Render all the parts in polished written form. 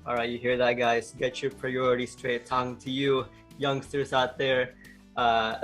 All right, you hear that, guys? Get your priorities straight. Talking to you, youngsters out there. I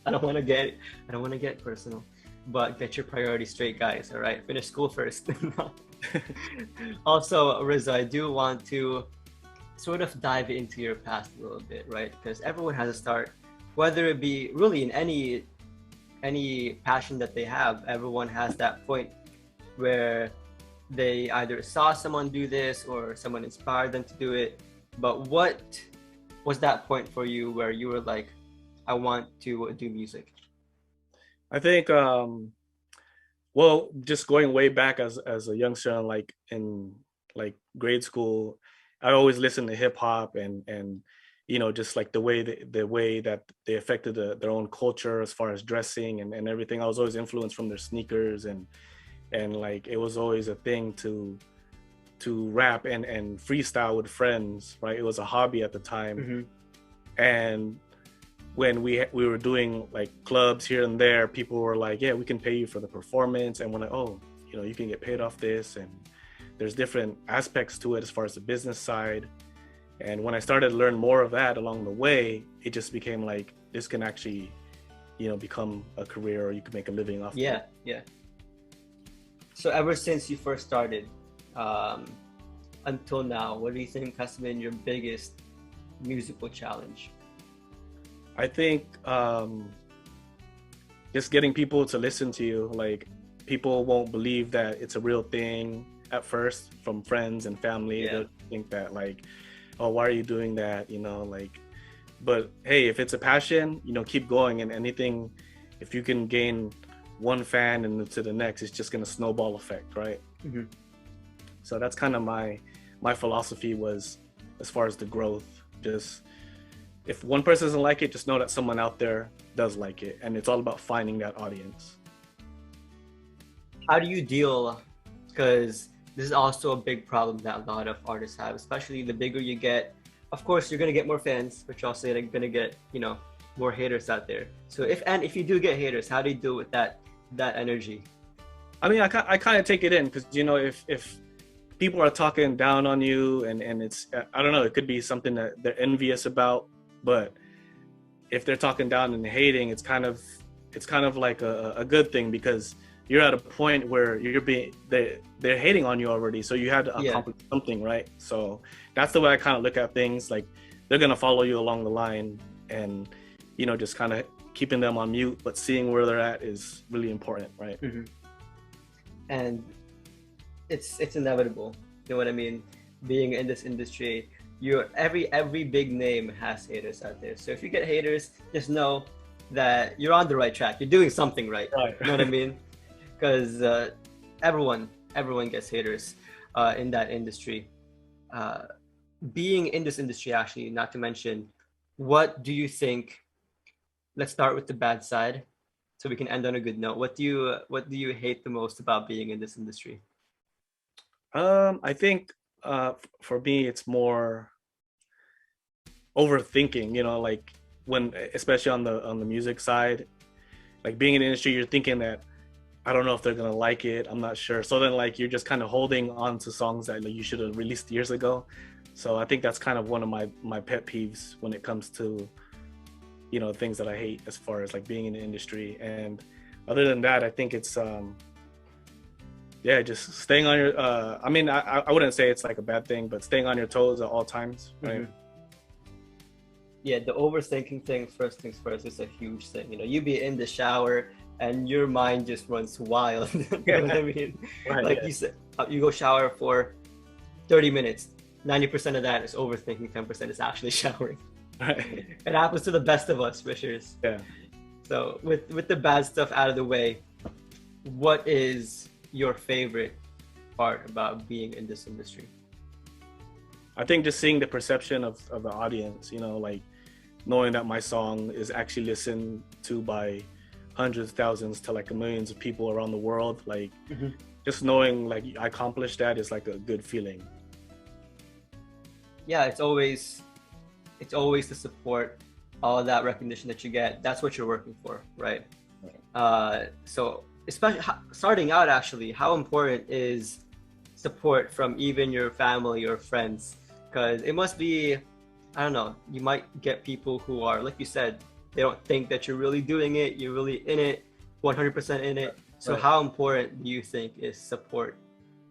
don't want to get personal, but get your priorities straight, guys. All right, finish school first. Also, Rizzo, I do want to sort of dive into your past a little bit, right? Because everyone has a start, whether it be really in any passion that they have. Everyone has that point where they either saw someone do this or someone inspired them to do it. But what was that point for you where you were like, I want to do music? I think well, just going way back as a youngster, like in like grade school, I always listened to hip hop and just like the way that they affected their own culture as far as dressing and everything. I was always influenced from their sneakers and like it was always a thing to rap and freestyle with friends, right? It was a hobby at the time. Mm-hmm. And when we were doing like clubs here and there, people were like, yeah, we can pay you for the performance. And we're like, oh, you can get paid off this. And there's different aspects to it as far as the business side. And when I started to learn more of that along the way, it just became like, this can actually, become a career, or you can make a living off of it. Yeah. So ever since you first started, until now, what do you think has been your biggest musical challenge? I think just getting people to listen to you. Like, people won't believe that it's a real thing at first from friends and family. Yeah. They'll think that like, oh, why are you doing that? But hey, if it's a passion, keep going. And anything, if you can gain one fan and to the next, it's just gonna snowball effect, right? Mm-hmm. So that's kind of my philosophy was, as far as the growth. Just, if one person doesn't like it, just know that someone out there does like it, and it's all about finding that audience. How do you deal, because this is also a big problem that a lot of artists have, especially the bigger you get. Of course, you're going to get more fans, but you're also going to get, more haters out there. So if you do get haters, how do you deal with that energy? I mean, I kind of take it in, because, if people are talking down on you and it's, I don't know, it could be something that they're envious about, but if they're talking down and hating, it's kind of like a good thing, because you're at a point where they're hating on you already, so you had to accomplish something, right? So that's the way I kind of look at things. Like, they're gonna follow you along the line, and just kind of keeping them on mute, but seeing where they're at is really important, right? Mm-hmm. And it's inevitable. You know what I mean? Being in this industry, every big name has haters out there. So if you get haters, just know that you're on the right track. You're doing something right. You know what I mean? Because everyone gets haters in that industry. Being in this industry, actually, not to mention, what do you think? Let's start with the bad side, so we can end on a good note. What do you hate the most about being in this industry? I think for me, it's more overthinking. Like, when, especially on the music side, like being in the industry, you're thinking that, I don't know if they're gonna like it. I'm not sure. So then, like, you're just kind of holding on to songs that, like, you should have released years ago. So I think that's kind of one of my pet peeves when it comes to, things that I hate as far as like being in the industry. And other than that, I think it's just staying on your. I mean, I wouldn't say it's like a bad thing, but staying on your toes at all times, right? Mm-hmm. Yeah, the overthinking thing, first things first, is a huge thing. You be in the shower and your mind just runs wild. You know what I mean? Right, like you said, you go shower for 30 minutes. 90% of that is overthinking. 10% is actually showering. Right. It happens to the best of us, wishers. Yeah. So with the bad stuff out of the way, what is your favorite part about being in this industry? I think just seeing the perception of the audience, like knowing that my song is actually listened to by hundreds, thousands to like millions of people around the world. Like, Mm-hmm. just knowing like I accomplished that is like a good feeling. Yeah, it's always the support, all that recognition that you get. That's what you're working for, right? So especially starting out, actually, how important is support from even your family or friends because it must be, I don't know, you might get people who are, like you said, they don't think that you're really doing it, you're really in it, 100% in it. So Right. how important do you think is support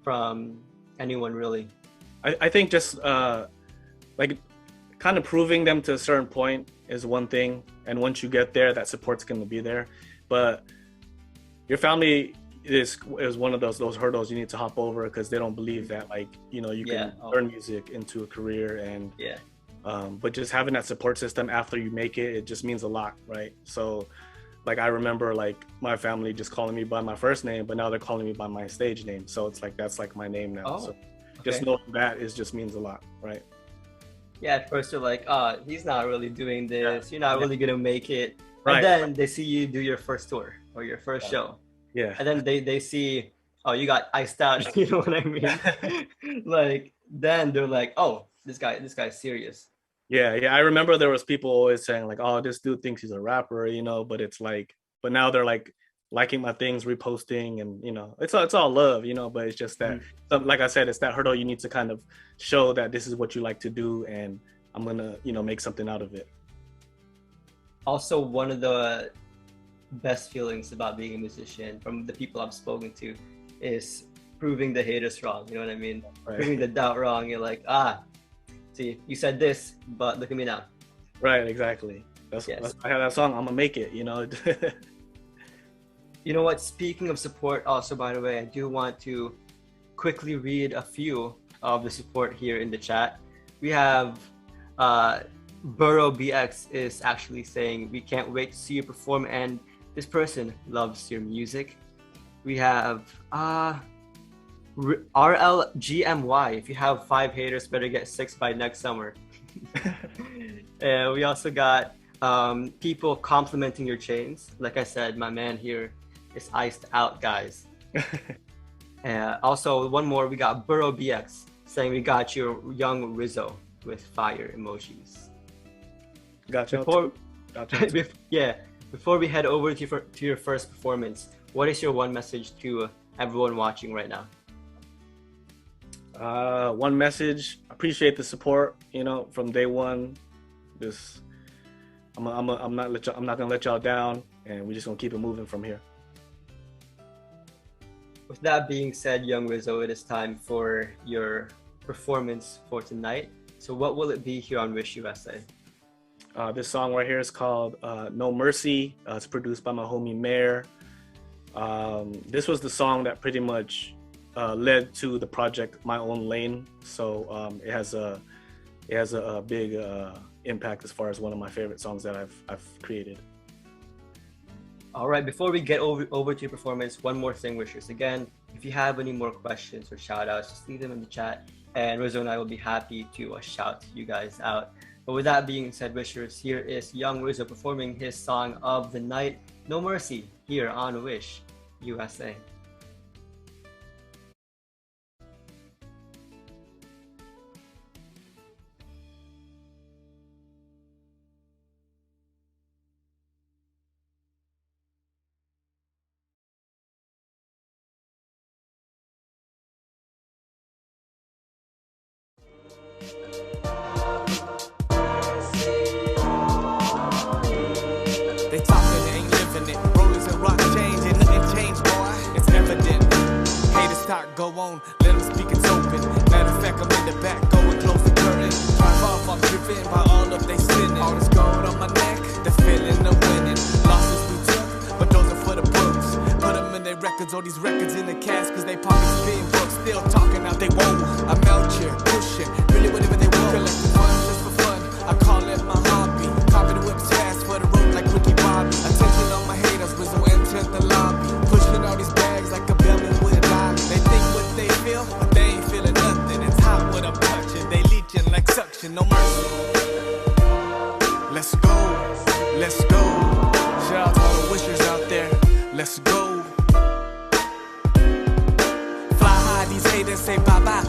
from anyone really? I think just like kind of proving them to a certain point is one thing, and once you get there, that support's going to be there. But your family is one of those hurdles you need to hop over, because they don't believe that, like, you know, you can turn music into a career. And but just having that support system after you make it, it just means a lot, right? So like I remember like my family just calling me by my first name, but now they're calling me by my stage name, so it's like that's like my name now. So just knowing that is just means a lot, right? Yeah, at first they're like, he's not really doing this, you're not really gonna make it. Right. And then they see you do your first tour or your first show. Yeah. And then they see, oh, you got iced out, you know what I mean? Like, then they're like, oh, this guy's serious. Yeah, I remember there was people always saying like, oh, this dude thinks he's a rapper, you know, but it's like, but now they're like liking my things, reposting, and, you know, it's all love, you know, but it's just that, like I said, it's that hurdle you need to kind of show that this is what you like to do, and I'm gonna, you know, make something out of it. Also, one of the best feelings about being a musician from the people I've spoken to is proving the haters wrong, you know what I mean? Right. Proving the doubt wrong. You're like, see, you said this, but look at me now. Right, exactly. That's I have that song, I'm gonna make it, you know. You know what, speaking of support, also, by the way, I do want to quickly read a few of the support here in the chat. We have Burrow BX is actually saying, we can't wait to see you perform, and this person loves your music. We have RLGMY, if you have 5 haters, better get 6 by next summer. And we also got people complimenting your chains. Like I said, my man here is iced out, guys. Also, one more, we got Burrow BX saying, we got your young Rizzo with fire emojis. Gotcha. Before we head over to your first performance, what is your one message to everyone watching right now? One message: appreciate the support, you know, from day one. I'm not gonna let y'all down, and we're just gonna keep it moving from here. With that being said, young Rizzo, it is time for your performance for tonight. So what will it be here on Wish USA? This song right here is called No Mercy. It's produced by my homie Mayor. This was the song that pretty much led to the project My Own Lane. So it has a big impact as far as one of my favorite songs that I've created. All right, before we get over to your performance, one more thing, Wishers. Again, if you have any more questions or shout outs, just leave them in the chat, and Rizzo and I will be happy to shout you guys out. But with that being said, Wishers, here is young Rizzo performing his song of the night, No Mercy, here on Wish USA. They talking, they ain't living it. Rollers and rock chains, ain't nothing changed, boy. It's evident. Haters talk, go on, let them speak, it's open. Matter of fact, I'm in the back, go and close the curtain. Drive off, I'm driven by all of they sinning. All this gold on my neck, the feeling of winning. Losses we took, but those are for the books. Put them in their records, all these records in the cast, cause they pockets being booked. Still talking out they won't. I'm out here pushing, really whatever they want. Collecting funds just for fun, I call it my hobby. Copy the whips fast for the road like Ricky Bobby. Attention on my haters, Rizzo entered the lobby. Pushing all these bags like a belly with a dog. They think what they feel, but they ain't feeling nothing. It's hot what I'm touching, they leeching like suction, no mercy. Let's go, let's go. Shout out to all the wishers out there, let's go. These haters say bye-bye,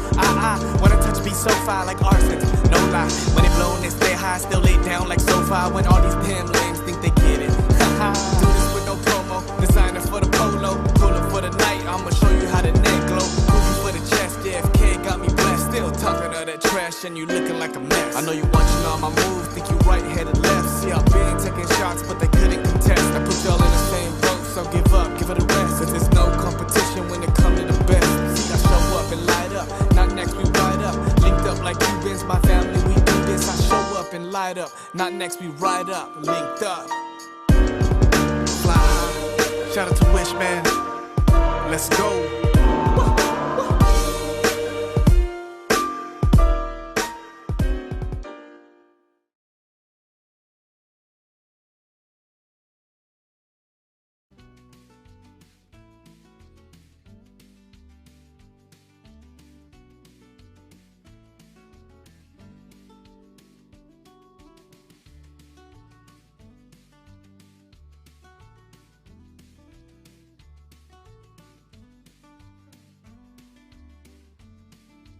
wanna touch me so far like arson, no lie. When they blow and they stay high, still lay down like sofa. When all these damn lames think they get it. Do this with no promo, designer for the polo. Pull up for the night, I'ma show you how the neck glow. Movie for the chest, JFK got me blessed. Still talking all that trash and you looking like a mess. I know you watching all my moves, think you right headed left. See, I've been taking shots, but they couldn't contest. I put y'all in the same boat, so give up, give it a rest. Cause there's no competition when it comes to the best. See, I show up and light up, not next we ride up. Linked up like Cubans, my family, we do this. I show up and light up, not next we ride up. Linked up. Fly. Shout out to Wish, man. Let's go.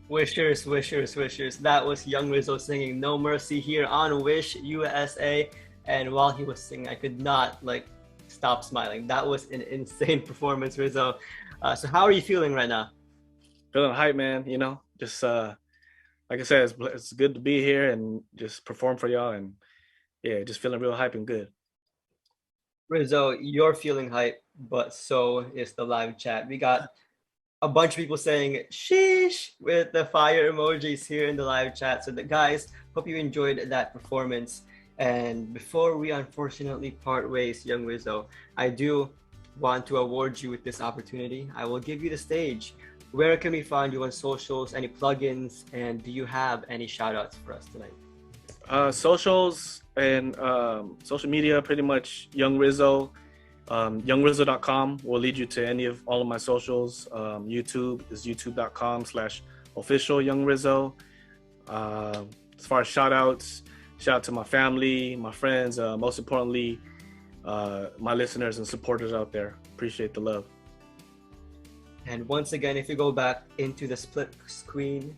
Wishers, wishers, wishers. That was Young Rizzo singing No Mercy here on Wish USA. And while he was singing, I could not stop smiling. That was an insane performance, Rizzo. So how are you feeling right now? Feeling hype, man. You know, just like I said, it's good to be here and just perform for y'all. And yeah, just feeling real hype and good. Rizzo, you're feeling hype, but so is the live chat. We got a bunch of people saying sheesh with the fire emojis here in the live chat. So guys, hope you enjoyed that performance. And before we unfortunately part ways, Young Rizzo, I do want to award you with this opportunity. I will give you the stage. Where can we find you on socials, any plugins, and do you have any shout outs for us tonight? Socials and social media, pretty much Young Rizzo. YoungRizzo.com will lead you to all of my socials. YouTube is youtube.com/official Young Rizzo. As far as shout out to my family, my friends, most importantly, my listeners and supporters out there. Appreciate the love. And once again, if you go back into the split screen,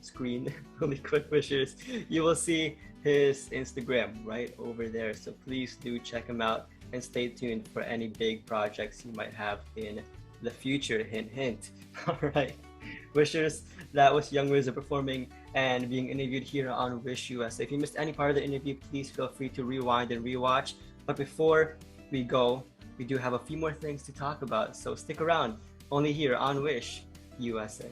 really quick wishers, you will see his Instagram right over there. So please do check him out and stay tuned for any big projects he might have in the future. Hint, hint. All right, wishers, that was Young Rizzo performing and being interviewed here on Wish USA. If you missed any part of the interview, please feel free to rewind and rewatch. But before we go, we do have a few more things to talk about. So stick around, only here on Wish USA.